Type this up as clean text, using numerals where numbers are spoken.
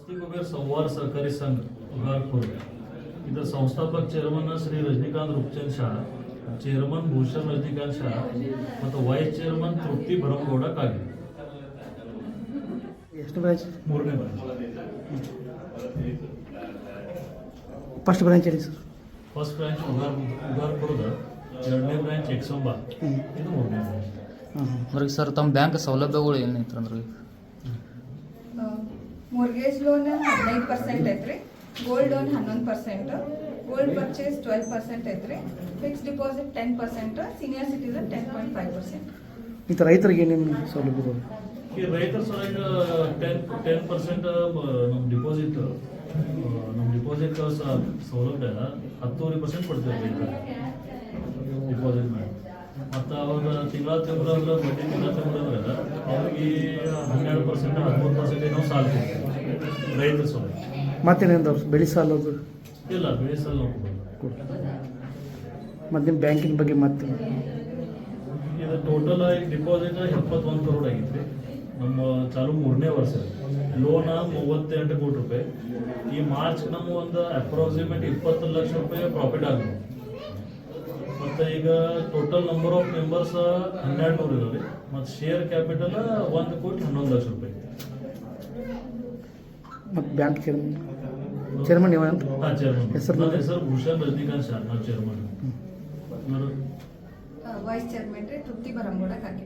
वस्ती कुबेर संवाद सहकारी संघ उगारपूर इथं संस्थापक चेअरमन श्री रजनीकांत रूपचंद शाह, चेअरमन भूषण रजनीकांत शाह ಮತ್ತು ವೈಸ್ ಚೇರ್ಮನ್ ತೃಪ್ತಿ ಭರಮಗೌಡ ಕಾಗೆ. ಎಷ್ಟು ಬ್ರಾಂಚ್? ಮೂರನೇ ಬ್ರಾಂಚ್. ಫಸ್ಟ್ ಬ್ರಾಂಚ್ ಹೇಳಿ ಸರ್. ಫಸ್ಟ್ ಬ್ರಾಂಚ್ ಉಗಾರ್ಪುರದ, ಎರಡನೇ ಬ್ರಾಂಚ್ ಎಕ್ಸಂಬ, ಇದು ಮೂರನೇ ಬ್ರಾಂಚ್. ಅಂದ್ರೆ ಸರ್ ತಮ್ಮ ಬ್ಯಾಂಕ್ ಸೌಲಭ್ಯಗಳು ಏನೈತ್ರಿ ಅಂದ್ರೆ mortgage loan 15% ಐತ್ರಿ, ಗೋಲ್ಡ್ ಲೋನ್ 11%, ಗೋಲ್ಡ್ ಪರ್ಚೇಸ್ 12% ಐತ್ರಿ, ಫಿಕ್ಸ್ ಡಿಪಾಸಿಟ್ 10%, ಸೀನಿಯರ್ ಸಿಟಿಸನ್ 10.5%. ಇಂಥ ರೈತರಿಗೆ ಏನೇನು ಸೌಲಭ್ಯಗಳು? ಈ ರೈತರ ಸಲುವಾಗಿ 10% ನಮ್ಮ ಡಿಪಾಸಿಟ್ ಸೌಲಭ್ಯ 10% ಕೊಡ್ತೀವಿ ರೈತರಿಗೆ ಡಿಪಾಸಿಟ್ ಮಾಡಿ. ಮತ್ತು ಅವ್ರ ತಿಂಗಳ ಬಡ್ಡಿ ತಿಂಗಳ ಅವ್ರಿಗೆ 12% 13% ನಾವು ಸಾಲ ಕೊಡ್ತೀವಿ ರೈತರ ಸಲುವಾಗಿ. ಮತ್ತೇನೇನು ಬೆಳೆ ಸಾಲ ಅದು ಇಲ್ಲ, ಬೆಳೆ ಸಾಲ ನಾವು ಕೊಡೋದು. ಮತ್ತು ನಿಮ್ಮ ಬ್ಯಾಂಕಿನ ಬಗ್ಗೆ ಮತ್ತೆ ಇದು ಟೋಟಲ್ ಆಗಿ ಡಿಪಾಸಿಟ್ 71 crore ಆಗಿತ್ತು. ನಮ್ಮ ಚಾಲು ಮೂರನೇ ವರ್ಷ, ಲೋನ 38 ಕೋಟಿ ರೂಪಾಯಿ. ಈ ಮಾರ್ಚ್ ನಮ್ಮ ಒಂದು ಅಪ್ರಾಕ್ಸಿಮೇಟ್ 20 ಲಕ್ಷ ರೂಪಾಯಿ ಪ್ರಾಫಿಟ್ ಆಗಿದೆ. ಮತ್ತು ಈಗ ಟೋಟಲ್ ನಂಬರ್ ಆಫ್ ಮೆಂಬರ್ಸ್ 1200 ಇದಾವೆ. ಮತ್ತು ಶೇರ್ ಕ್ಯಾಪಿಟಲ್ 1,11,00,000 ರೂಪಾಯಿ. ಮತ್ತು ಬ್ಯಾಂಕ್ ಚೇರ್ಮನ್ ನೀವು ಏನು? ಹಾಂ, ಚೇರ್ಮನ್. ಹೆಸರು? ನನ್ನ ಹೆಸರು ಭೂಷಣ್ ರಜನಿಕಾಂತ್ ಶಾಹ, ನಾವು ಚೇರ್ಮನ್. ವೈಸ್ ಚೇರ್ಮನ್ ರೀ ತೃಪ್ತಿ ಭರಮಗೌಡ ಕಾಗೆ.